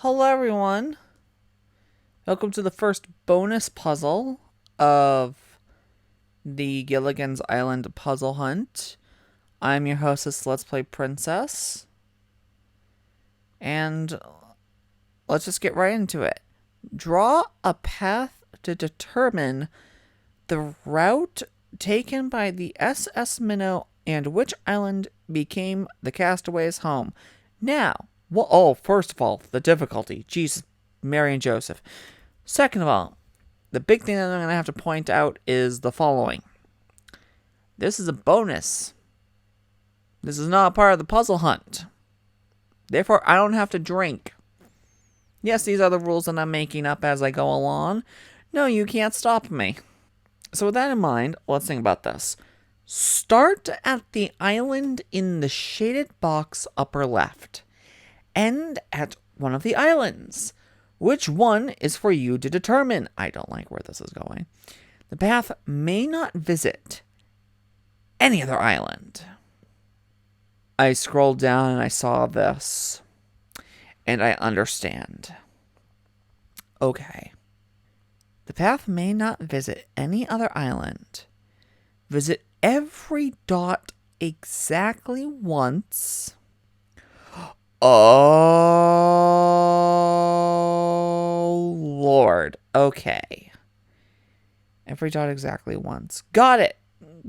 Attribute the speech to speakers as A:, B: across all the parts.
A: Hello everyone, welcome to the first bonus puzzle of the Gilligan's Island puzzle hunt. I'm your hostess, Let's Play Princess, and let's just get right into it. Draw a path to determine the route taken by the SS Minnow and which island became the castaways' home. Now, first of all, the difficulty. Jesus, Mary and Joseph. Second of all, the big thing that I'm going to have to point out is the following. This is a bonus. This is not part of the puzzle hunt. Therefore, I don't have to drink. Yes, these are the rules that I'm making up as I go along. No, you can't stop me. So with that in mind, let's think about this. Start at the island in the shaded box upper left. End at one of the islands. Which one is for you to determine? I don't like where this is going. The path may not visit any other island. I scrolled down and I saw this. And I understand. Okay. The path may not visit any other island. Visit every dot exactly once. Oh, Lord. Okay. Every dot exactly once. Got it.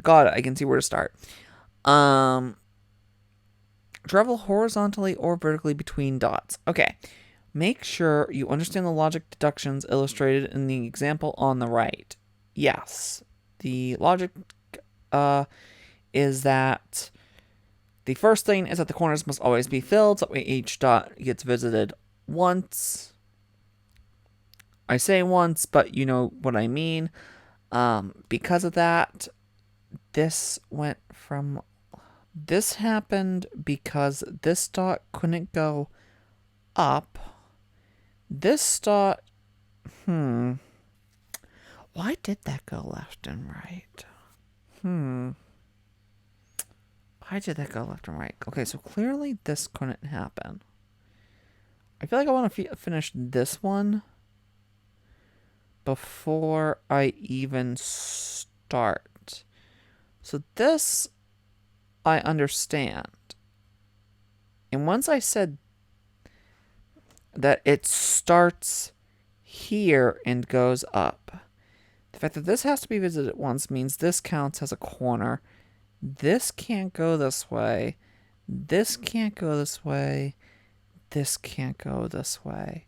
A: I can see where to start. Travel horizontally or vertically between dots. Okay. Make sure you understand the logic deductions illustrated in the example on the right. Yes. The logic is that the first thing is that the corners must always be filled, so that way each dot gets visited once. I say once, but you know what I mean. Because of that, this happened because this dot couldn't go up. This dot, why did that go left and right? Why did that go left and right? Okay, so clearly this couldn't happen. I feel like I want to finish this one before I even start. So this, I understand. And once I said that it starts here and goes up, the fact that this has to be visited once means this counts as a corner. This can't go this way. This can't go this way. This can't go this way.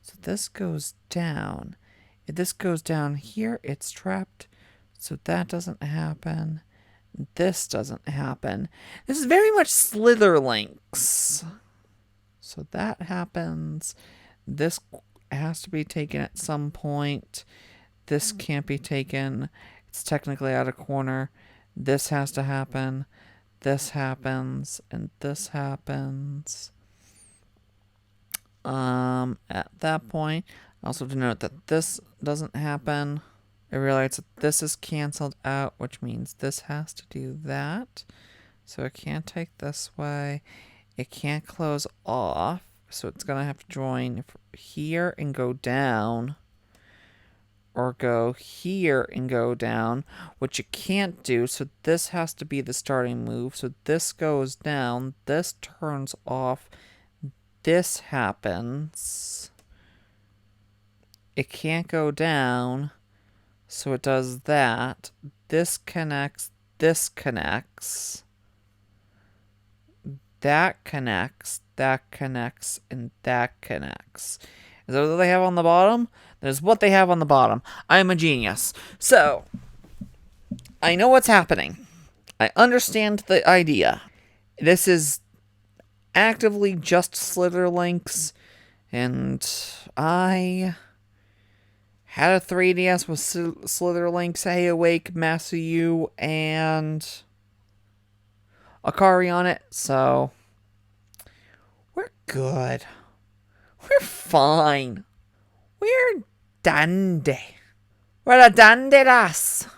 A: So this goes down. If this goes down here, it's trapped. So that doesn't happen. This doesn't happen. This is very much Slitherlinks. So that happens. This has to be taken at some point. This can't be taken. It's technically out of corner. This has to happen. This happens. And this happens. At that point, also to note that this doesn't happen. I realize that this is canceled out, which means this has to do that. So it can't take this way. It can't close off. So it's going to have to join here and go down. Or go here and go down, which it can't do. So this has to be the starting move. So this goes down. This turns off. This happens. It can't go down. So it does that. This connects. This connects. That connects. That connects. And that connects. Is that what they have on the bottom? That is what they have on the bottom. I am a genius. So, I know what's happening. I understand the idea. This is actively just Slitherlinks. And I had a 3DS with Slitherlinks, Hey Awake, Masayu, and Akari on it. So, we're good. We're fine. We're dandy. We're a dandy lass.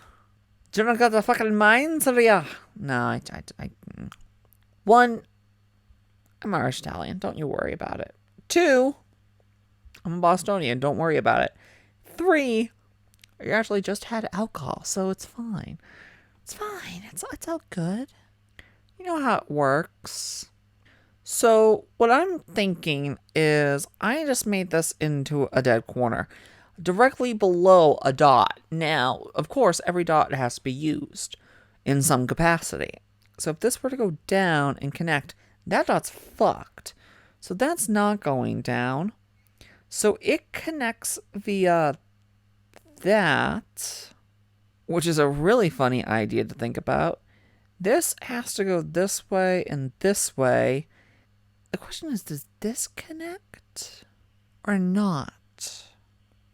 A: Do you not got the fucking minds of ya? No, One, I'm Irish Italian. Don't you worry about it. Two, I'm a Bostonian. Don't worry about it. 3, you actually just had alcohol, so it's fine. It's fine. It's all good. You know how it works. So what I'm thinking is I just made this into a dead corner directly below a dot. Now, of course, every dot has to be used in some capacity. So if this were to go down and connect, that dot's fucked. So that's not going down. So it connects via that, which is a really funny idea to think about. This has to go this way and this way. The question is, does this connect or not?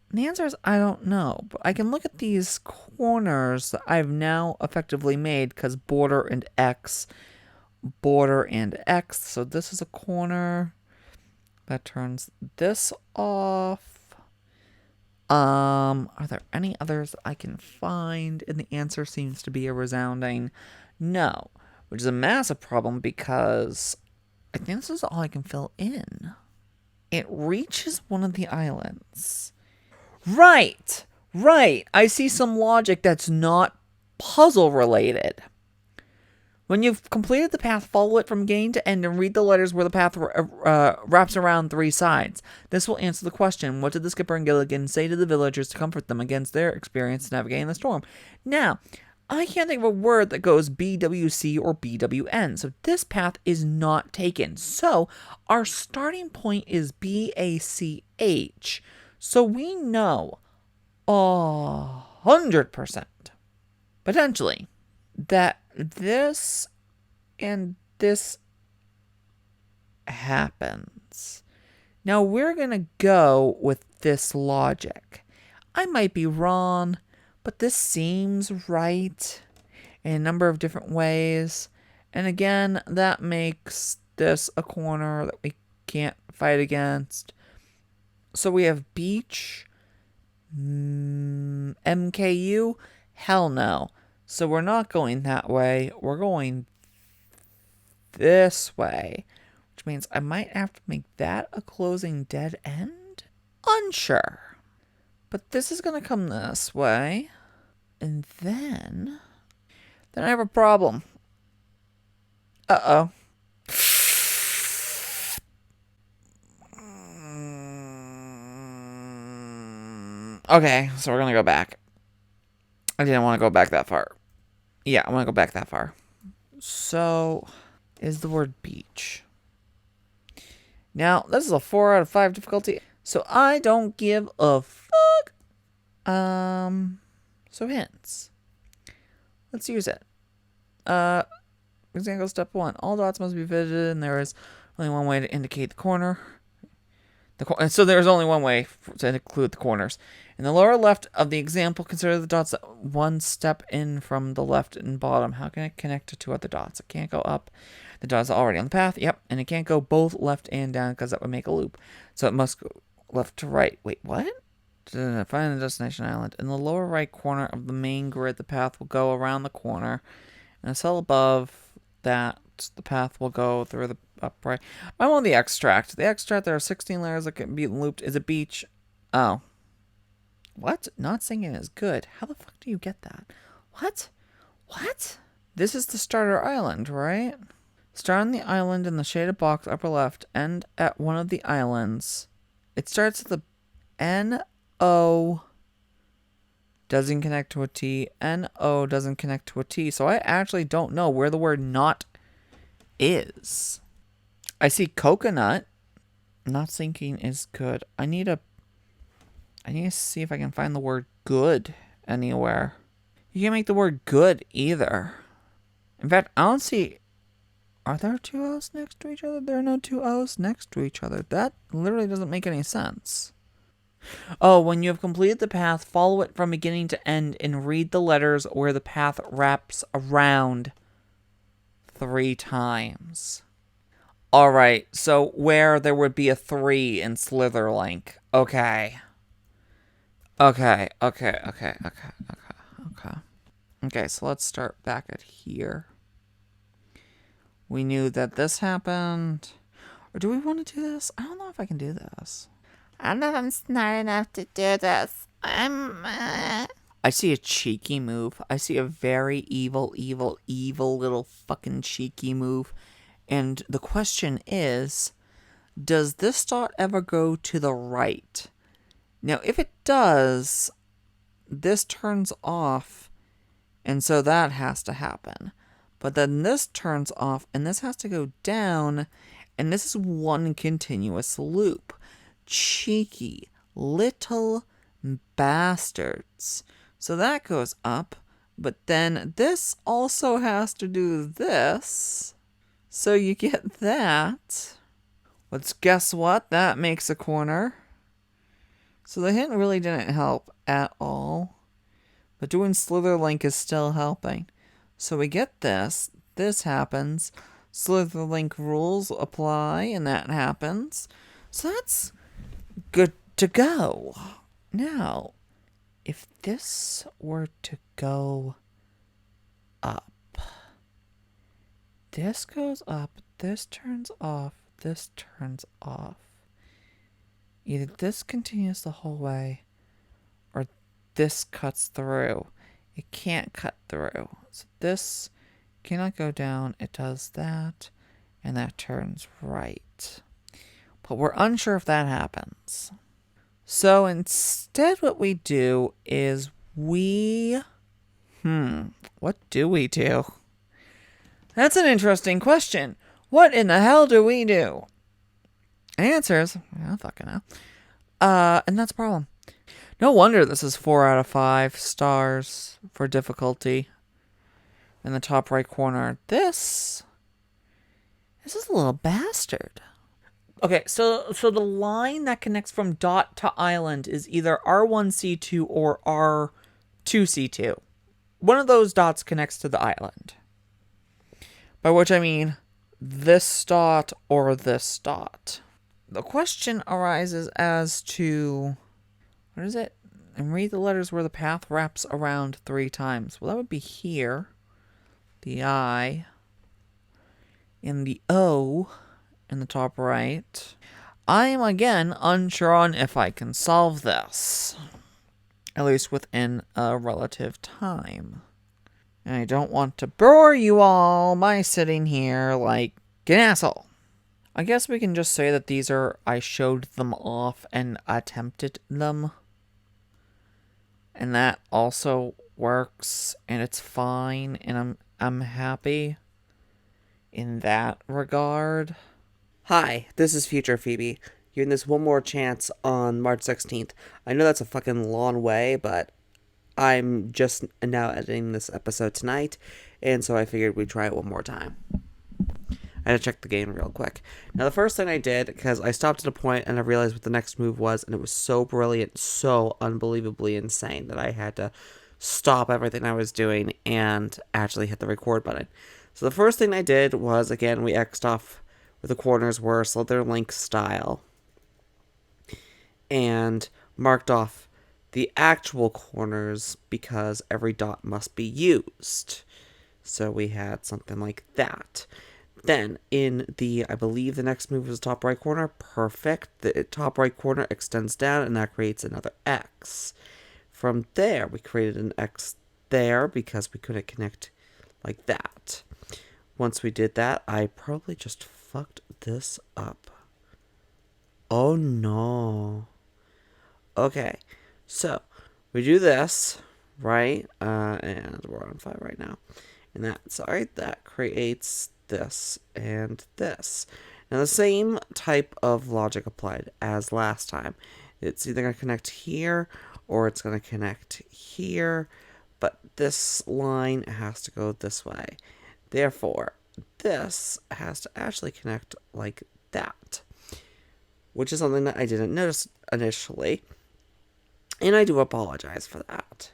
A: And the answer is, I don't know. But I can look at these corners that I've now effectively made because border and X. So this is a corner that turns this off. Are there any others that I can find? And the answer seems to be a resounding no, which is a massive problem because I think this is all I can fill in. It reaches one of the islands. Right. I see some logic that's not puzzle related. When you've completed the path, follow it from beginning to end and read the letters where the path wraps around 3 sides. This will answer the question, what did the skipper and Gilligan say to the villagers to comfort them against their experience navigating the storm? Now, I can't think of a word that goes BWC or BWN, so this path is not taken. So, our starting point is BACH. So we know 100%, potentially, that this and this happens. Now we're going to go with this logic. I might be wrong, but this seems right in a number of different ways. And again, that makes this a corner that we can't fight against. So we have beach, MKU, hell no. So we're not going that way. We're going this way, which means I might have to make that a closing dead end? Unsure. But this is going to come this way. And then I have a problem. Uh-oh. Okay, so we're going to go back. I didn't want to go back that far. Yeah, I want to go back that far. So, is the word beach. Now, this is a 4 out of 5 difficulty, so I don't give a fuck. So hints. Let's use it. Example step 1. All dots must be visited, and there is only one way to indicate the corner. So there's only one way to include the corners. In the lower left of the example, consider the dots one step in from the left and bottom. How can it connect to 2 other dots? It can't go up. The dot's already on the path. Yep. And it can't go both left and down because that would make a loop. So it must go left to right. Wait, what? Find the destination island. In the lower right corner of the main grid, the path will go around the corner. And a cell above that, the path will go through the upright. I want the extract. The extract, there are 16 layers that can be looped. Is a beach. Oh. What? Not singing is good. How the fuck do you get that? What? This is the starter island, right? Start on the island in the shaded box upper left. End at one of the islands. It starts at the N-O. Doesn't connect to a T. N-O doesn't connect to a T. So I actually don't know where the word not is. I see coconut. Not sinking is good. I need to see if I can find the word good anywhere. You can't make the word good either. In fact, I don't see... Are there 2 O's next to each other? There are no 2 O's next to each other. That literally doesn't make any sense. Oh, when you have completed the path, follow it from beginning to end and read the letters where the path wraps around 3 times. Alright, so where there would be a 3 in Slitherlink. Okay. Okay, so let's start back at here. We knew that this happened. Or do we want to do this? I don't know if I can do this.
B: I don't know if I'm smart enough to do this.
A: I see a cheeky move. I see a very evil, evil, evil little fucking cheeky move. And the question is, does this dot ever go to the right? Now, if it does, this turns off, and so that has to happen. But then this turns off, and this has to go down, and this is one continuous loop. Cheeky little bastards. So that goes up, but then this also has to do this. So you get that. Let's guess what? That makes a corner. So the hint really didn't help at all. But doing Slitherlink is still helping. So we get this. This happens. Slitherlink rules apply, and that happens. So that's good to go. Now, if this were to go up, this goes up, this turns off, this turns off. Either this continues the whole way, or this cuts through. It can't cut through. So this cannot go down. It does that, and that turns right. But we're unsure if that happens. So instead what we do is what do we do? That's an interesting question. What in the hell do we do? Answers, I don't fucking know. And that's a problem. No wonder this is 4 out of 5 stars for difficulty. In the top right corner. This is a little bastard. Okay, so the line that connects from dot to island is either R1C2 or R2C2. One of those dots connects to the island. By which I mean this dot or this dot. The question arises as to, what is it? And read the letters where the path wraps around 3 times. Well, that would be here. The I. And the O in the top right. I am again unsure on if I can solve this. At least within a relative time. And I don't want to bore you all by sitting here like an asshole. I guess we can just say that these are, I showed them off and attempted them. And that also works, and it's fine, and I'm happy in that regard.
C: Hi, this is Future Phoebe, giving this one more chance on March 16th. I know that's a fucking long way, but I'm just now editing this episode tonight, and so I figured we'd try it one more time. I had to check the game real quick. Now, the first thing I did, because I stopped at a point and I realized what the next move was, and it was so brilliant, so unbelievably insane that I had to stop everything I was doing and actually hit the record button. So the first thing I did was, again, we X'd off where the corners were Slitherlink style and marked off the actual corners because every dot must be used. So we had something like that. Then in the, I believe the next move was top right corner. Perfect. The top right corner extends down and that creates another X. From there, we created an X there because we couldn't connect like that. Once we did that, I probably just fucked this up. Oh no. Okay, so we do this, right? And we're on 5 right now. And that creates this and this. Now the same type of logic applied as last time. It's either going to connect here or it's going to connect here, but this line has to go this way. Therefore, this has to actually connect like that, which is something that I didn't notice initially, and I do apologize for that.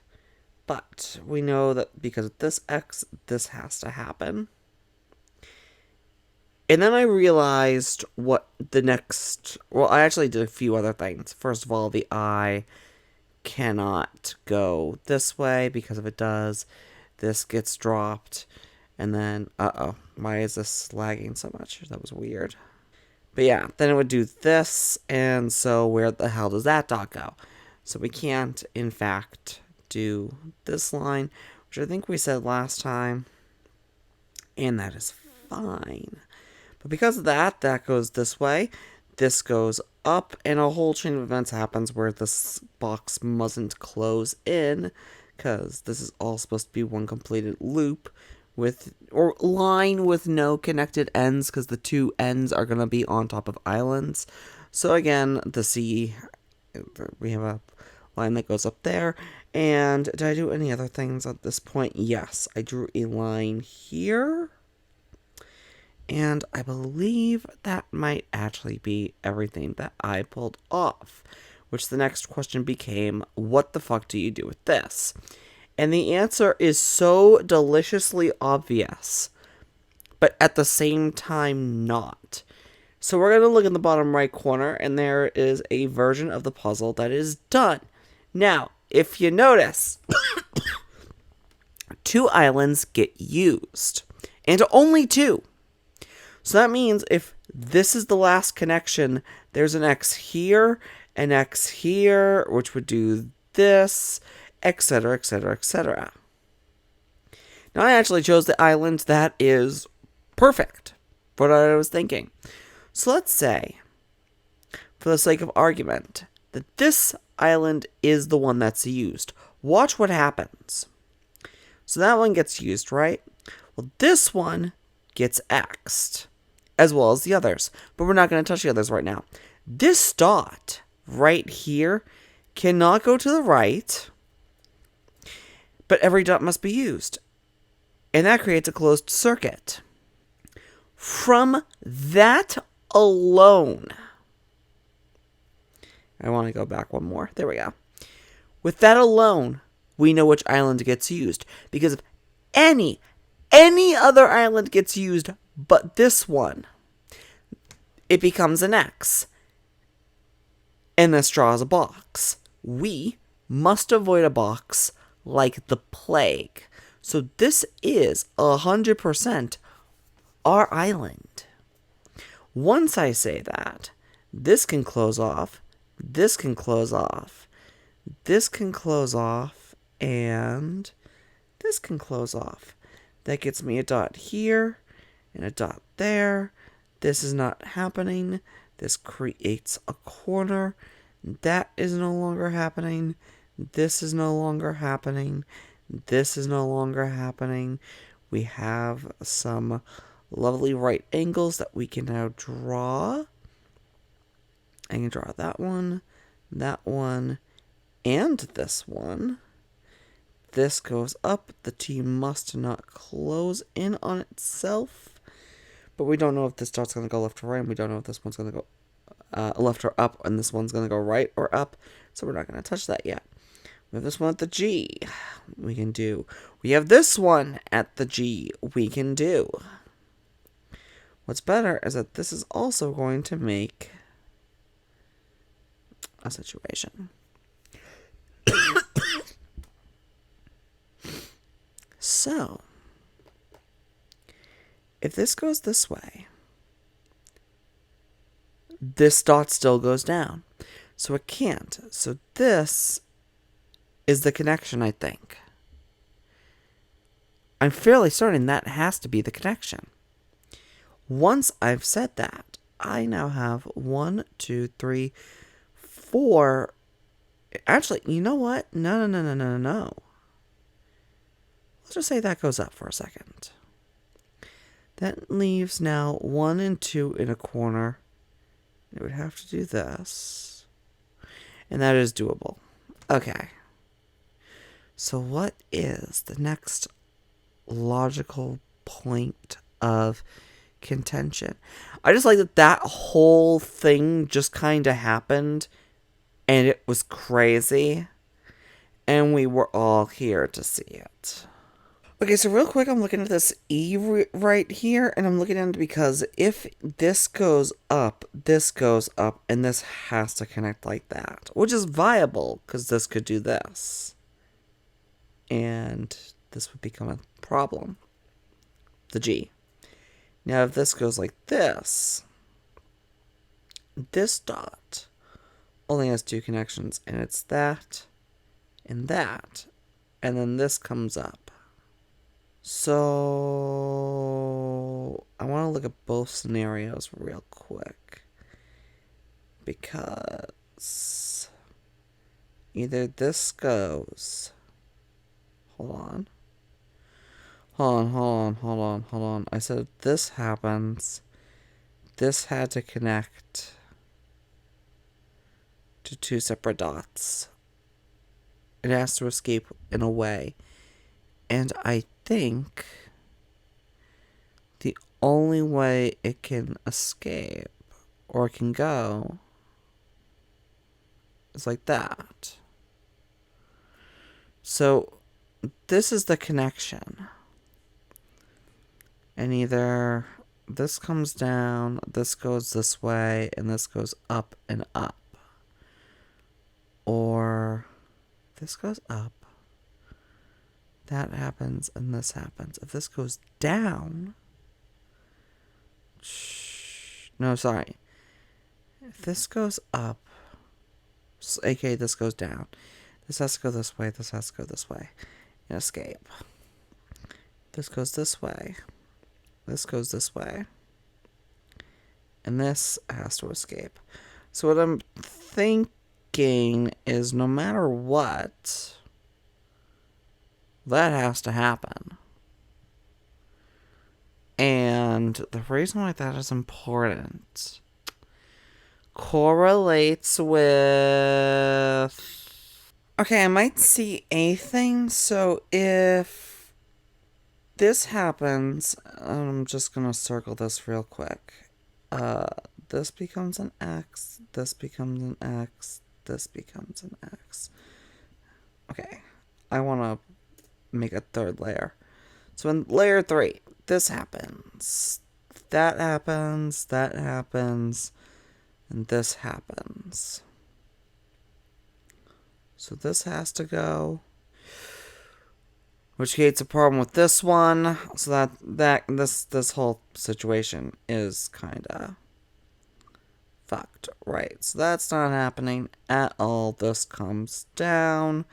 C: But we know that because of this X, this has to happen. And then I realized what the next... Well, I actually did a few other things. First of all, the I cannot go this way, because if it does, this gets dropped. And then, why is this lagging so much? That was weird. But yeah, then it would do this, and so where the hell does that dot go? So we can't, in fact, do this line, which I think we said last time, and that is fine. But because of that, that goes this way, this goes up, and a whole chain of events happens where this box mustn't close in, because this is all supposed to be one completed loop, with or line with no connected ends, because the two ends are going to be on top of islands. So again, the C, we have a line that goes up there. And did I do any other things at this point? Yes, I drew a line here. And I believe that might actually be everything that I pulled off. Which the next question became, what the fuck do you do with this? And the answer is so deliciously obvious, but at the same time not. So we're going to look in the bottom right corner, and there is a version of the puzzle that is done. Now, if you notice, 2 islands get used, and only 2. So that means if this is the last connection, there's an X here, an X here, which would do this, etc., etc., etc. Now, I actually chose the island that is perfect for what I was thinking. So let's say, for the sake of argument, that this island is the one that's used. Watch what happens. So that one gets used, right? Well, this one gets X'd, as well as the others. But we're not going to touch the others right now. This dot right here cannot go to the right, but every dot must be used. And that creates a closed circuit. From that alone, I want to go back one more. There we go. With that alone, we know which island gets used. Because if any other island gets used but this one, it becomes an X. And this draws a box. We must avoid a box like the plague. So this is 100% our island. Once I say that, this can close off, this can close off, this can close off, and this can close off. That gets me a dot here and a dot there. This is not happening. This creates a corner. That is no longer happening. This is no longer happening. This is no longer happening. We have some lovely right angles that we can now draw. I can draw that one, and this one. This goes up. The T must not close in on itself. But we don't know if this dot's going to go left or right, and we don't know if this one's going to go left or up, and this one's going to go right or up. So we're not going to touch that yet. We have this one at the G. We can do. We have this one at the G. We can do. What's better is that this is also going to make a situation. So, if this goes this way, this dot still goes down. So it can't. So this is the connection, I think. I'm fairly certain that has to be the connection. Once I've said that, I now have 1, 2, 3, 4. Actually, you know what? No. Let's just say that goes up for a second. That leaves now 1 and 2 in a corner. It would have to do this. And that is doable. Okay. So what is the next logical point of contention? I just like that whole thing just kind of happened. And it was crazy. And we were all here to see it. Okay, so real quick, I'm looking at this E right here, and I'm looking at it because if this goes up, and this has to connect like that, which is viable, because this could do this. And this would become a problem. The G. Now, if this goes like this, this dot only has two connections, and it's that and that, and then this comes up. So I want to look at both scenarios real quick, because either this goes, hold on. I said if this happens, this had to connect to two separate dots. It has to escape in a way. And I think the only way it can escape or it can go is like that. So this is the connection. And either this comes down, this goes this way, and this goes up and up. Or this goes up, that happens, and this happens. If this goes down, no, sorry. If this goes up, aka this goes down, this has to go this way, this has to go this way, and escape. This goes this way, this goes this way, and this has to escape. So what I'm thinking is no matter what, that has to happen. And the reason why that is important correlates with... Okay, I might see a thing. So if this happens, I'm just going to circle this real quick. This becomes an X, this becomes an X, this becomes an X. Okay, I want to make a third layer. So in layer 3, this happens, that happens, that happens, and this happens. So this has to go, which creates a problem with this one. So this whole situation is kind of fucked, right? So that's not happening at all. This comes down.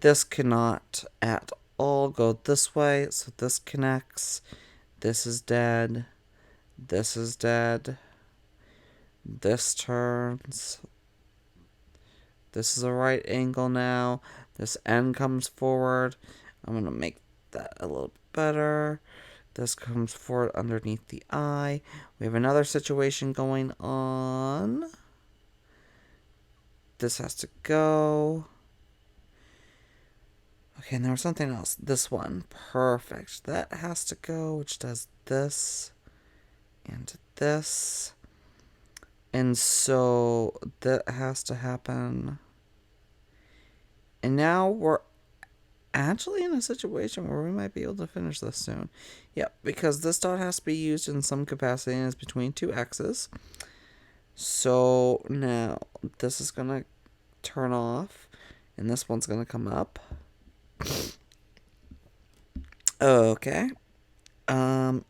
C: This cannot at all go this way, so this connects. This is dead. This is dead. This turns. This is a right angle now. This end comes forward. I'm going to make that a little better. This comes forward underneath the eye. We have another situation going on. This has to go. Okay, and there was something else. This one. Perfect. That has to go, which does this and this. And so that has to happen. And now we're actually in a situation where we might be able to finish this soon. Yep, because this dot has to be used in some capacity and it's between two X's. So now this is going to turn off and this one's going to come up. Okay.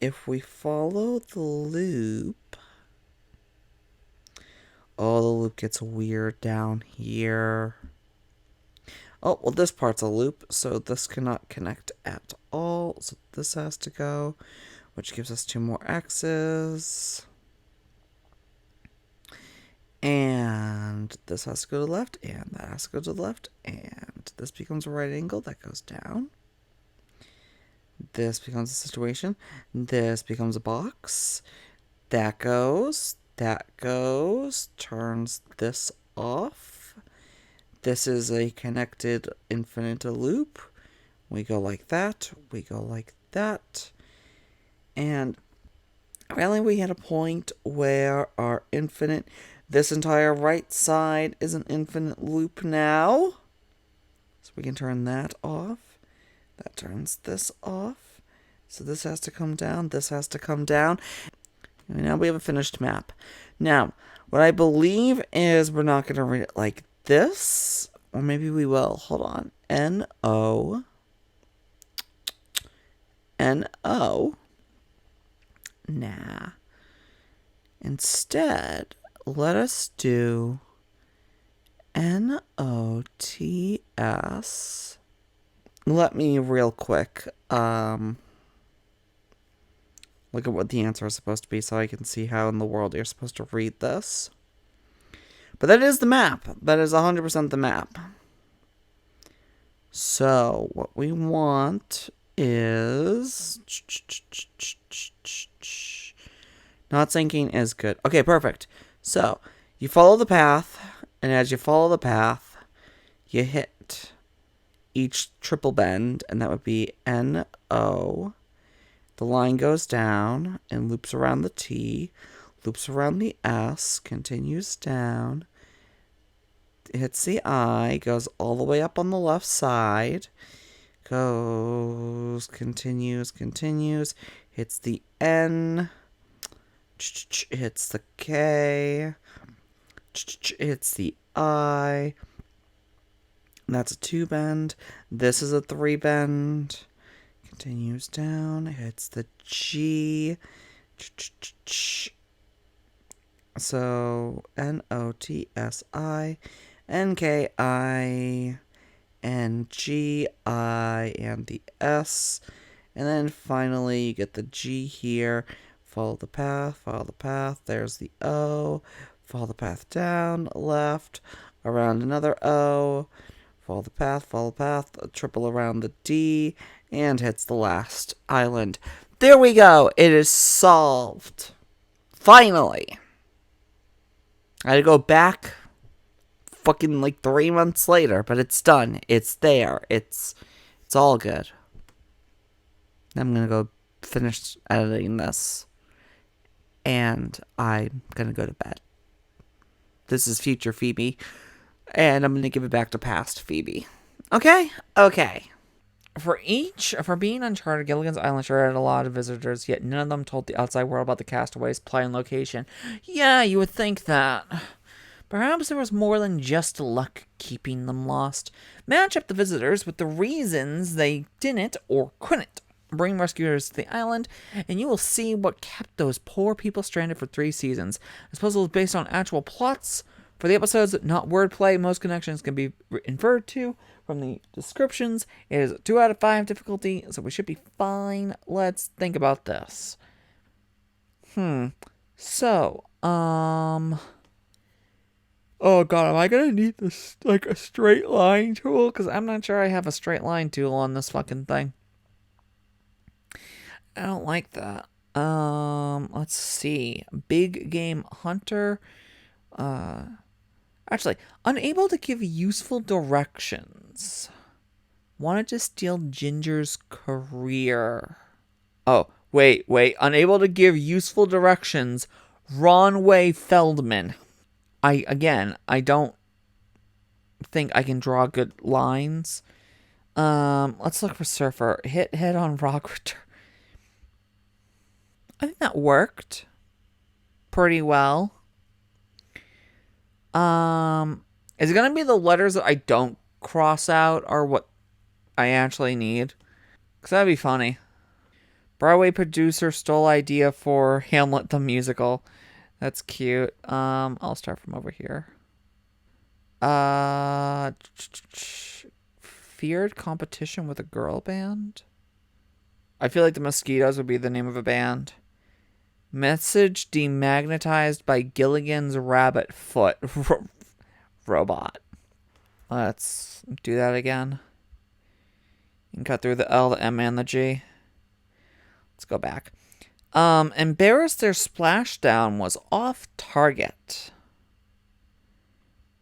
C: If we follow the loop, oh, the loop gets weird down here. Oh, well, this part's a loop, so this cannot connect at all. So this has to go, which gives us 2 more X's. And this has to go to the left, and that has to go to the left, and this becomes a right angle, that goes down. This becomes a situation. This becomes a box. That goes, turns this off. This is a connected infinite loop. We go like that, we go like that. And finally we hit a point where our infinite, this entire right side is an infinite loop now. So we can turn that off. That turns this off. So this has to come down, this has to come down. And now we have a finished map. Now, what I believe is we're not going to read it like this. Or maybe we will. Hold on. N-O. N-O. Nah. Instead, let us do NOTS. Let me real quick look at what the answer is supposed to be so I can see how in the world you're supposed to read this. But that is the map. That is 100% the map. So, what we want is... Not sinking is good. Okay, perfect. So, you follow the path, and as you follow the path, you hit each triple bend, and that would be NO. The line goes down and loops around the T, loops around the S, continues down, hits the I, goes all the way up on the left side, continues, hits the N, hits the K, hits the I. That's a 2 bend. This is a 3 bend. Continues down, hits the G. So NOTSI, NKI, NGI, and the S. And then finally you get the G here. Follow the path, there's the O. Follow the path down, left, around another O. Follow the path, triple around the D, and hits the last island. There we go. It is solved. Finally. I had to go back fucking like 3 months later, but it's done. It's there. It's all good. I'm going to go finish editing this, and I'm going to go to bed. This is future Phoebe, and I'm going to give it back to past Phoebe. Okay? Okay. For being Uncharted, Gilligan's Island sure had a lot of visitors, yet none of them told the outside world about the castaways' planned location. Yeah, you would think that. Perhaps there was more than just luck keeping them lost. Match up the visitors with the reasons they didn't or couldn't bring rescuers to the island, and you will see what kept those poor people stranded for 3 seasons. This puzzle is based on actual plots for the episodes, not wordplay. Most connections can be inferred to from the descriptions. It is 2 out of 5 difficulty, so we should be fine. Let's think about this. So, oh god, am I gonna need this, like, a straight line tool? Because I'm not sure I have a straight line tool on this fucking thing. I don't like that. Let's see. Big Game Hunter. Actually, unable to give useful directions. Wanted to steal Ginger's career. Oh, wait. Unable to give useful directions. Ronway Feldman. I don't think I can draw good lines. Let's look for Surfer. Hit head on rock return. I think that worked pretty well. Is it gonna be the letters that I don't cross out or what I actually need? Because that'd be funny. Broadway producer stole idea for Hamlet the musical. That's cute. I'll start from over here. Feared competition with a girl band? I feel like the Mosquitoes would be the name of a band. Message demagnetized by Gilligan's rabbit foot robot. Let's do that again. You can cut through the L, the M, and the G. Let's go back. Embarrassed their splashdown was off target.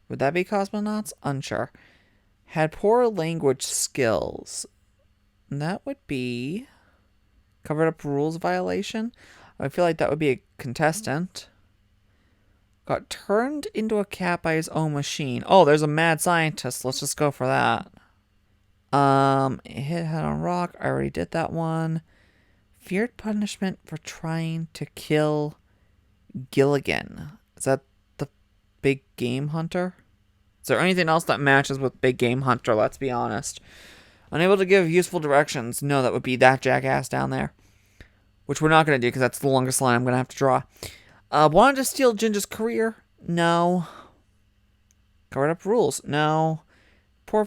C: Would that be cosmonauts? Unsure. Had poor language skills. That would be covered up rules violation. I feel like that would be a contestant. Got turned into a cat by his own machine. Oh, there's a mad scientist. Let's just go for that. Hit head on rock. I already did that one. Feared punishment for trying to kill Gilligan. Is that the big game hunter? Is there anything else that matches with big game hunter? Let's be honest. Unable to give useful directions. No, that would be that jackass down there. Which we're not going to do because that's the longest line I'm going to have to draw. Wanted to steal Ginger's career.
A: No. Covered up rules? No. Poor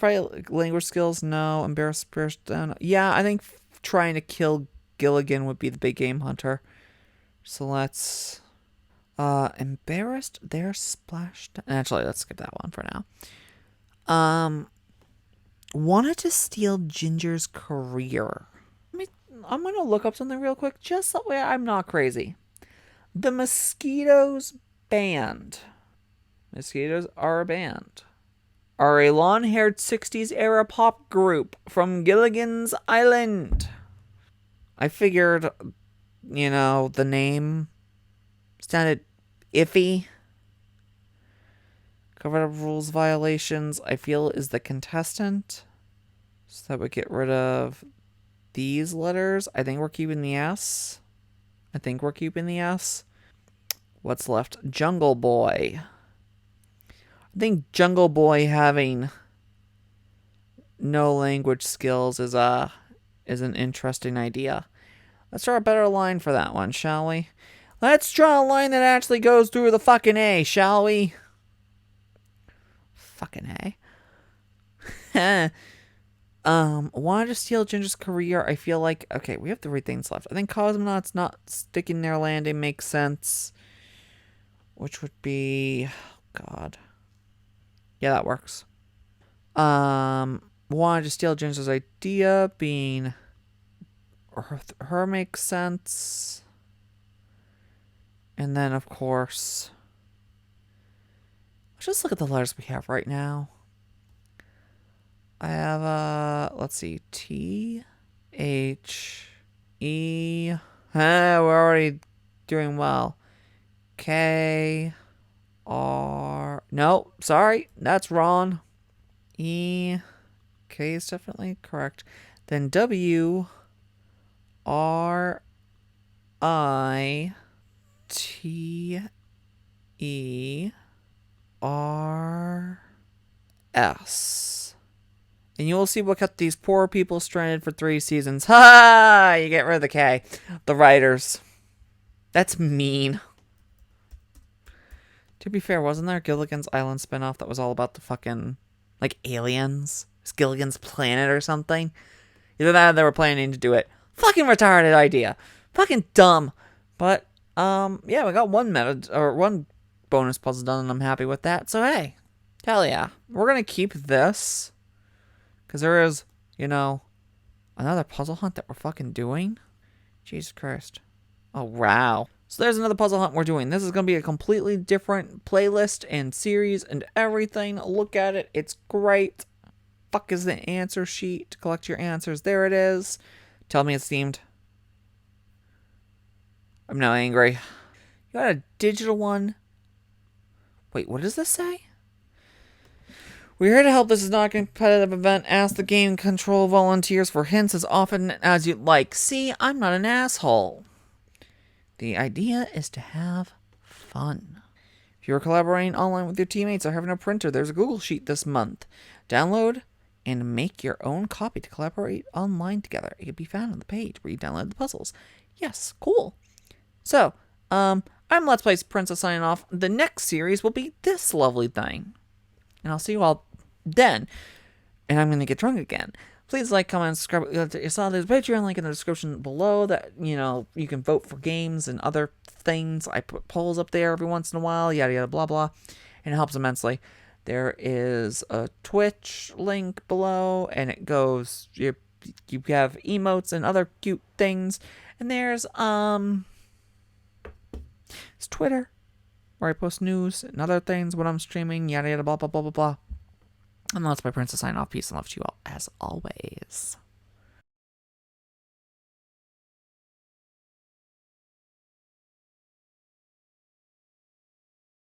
A: language skills? No. Embarrassed person? Yeah, I think trying to kill Gilligan would be the big game hunter. So let's... embarrassed? They're splashed... Actually, let's skip that one for now. Wanted to steal Ginger's career. I'm going to look up something real quick, just so I'm not crazy. The Mosquitoes band. Mosquitoes are a band. Are a long-haired 60s era pop group from Gilligan's Island. I figured, the name sounded iffy. Covered up rules violations, I feel, is the contestant. So that would get rid of these letters. I think we're keeping the S. What's left? Jungle Boy. I think Jungle Boy having no language skills is an interesting idea. Let's draw a better line for that one, shall we? Let's draw a line that actually goes through the fucking A, shall we? Fucking A. Wanted to steal Ginger's career. I feel like, okay, we have 3 things left. I think cosmonauts not sticking their landing makes sense. Which would be, God. Yeah, that works. Wanted to steal Ginger's idea being, her makes sense. And then, of course, let's just look at the letters we have right now. I have, let's see, T, H, E. We're already doing well. K, R. No, sorry, that's wrong. E, K is definitely correct. Then W, R, I, T, E, R, S. And you will see what kept these poor people stranded for 3 seasons. Ha! You get rid of the K. The writers. That's mean. To be fair, wasn't there a Gilligan's Island spinoff that was all about the fucking, aliens? It's Gilligan's Planet or something? Either that or they were planning to do it. Fucking retarded idea. Fucking dumb. But, yeah, we got one bonus puzzle done, and I'm happy with that. So, hey. Hell yeah. We're gonna keep this. Because there is, another puzzle hunt that we're fucking doing. Jesus Christ. Oh, wow. So there's another puzzle hunt we're doing. This is going to be a completely different playlist and series and everything. Look at it. It's great. Fuck is the answer sheet to collect your answers. There it is. Tell me it's themed. I'm now angry. You got a digital one. Wait, what does this say? We're here to help. This is not a competitive event. Ask the game control volunteers for hints as often as you'd like. See, I'm not an asshole. The idea is to have fun. If you're collaborating online with your teammates or having a printer, there's a Google Sheet this month. Download and make your own copy to collaborate online together. It can be found on the page where you download the puzzles. Yes, cool. So, I'm Let's Play Princess signing off. The next series will be this lovely thing. And I'll see you all then. And I'm going to get drunk again. Please like, comment, subscribe. You saw there's a Patreon link in the description below that, you can vote for games and other things. I put polls up there every once in a while, yada, yada, blah, blah. And it helps immensely. There is a Twitch link below, and it goes, you have emotes and other cute things. And there's, it's Twitter, where I post news and other things when I'm streaming, yada, yada, blah, blah, blah, blah, blah. And Let's Play Princess sign off. Peace and love to you all, as always.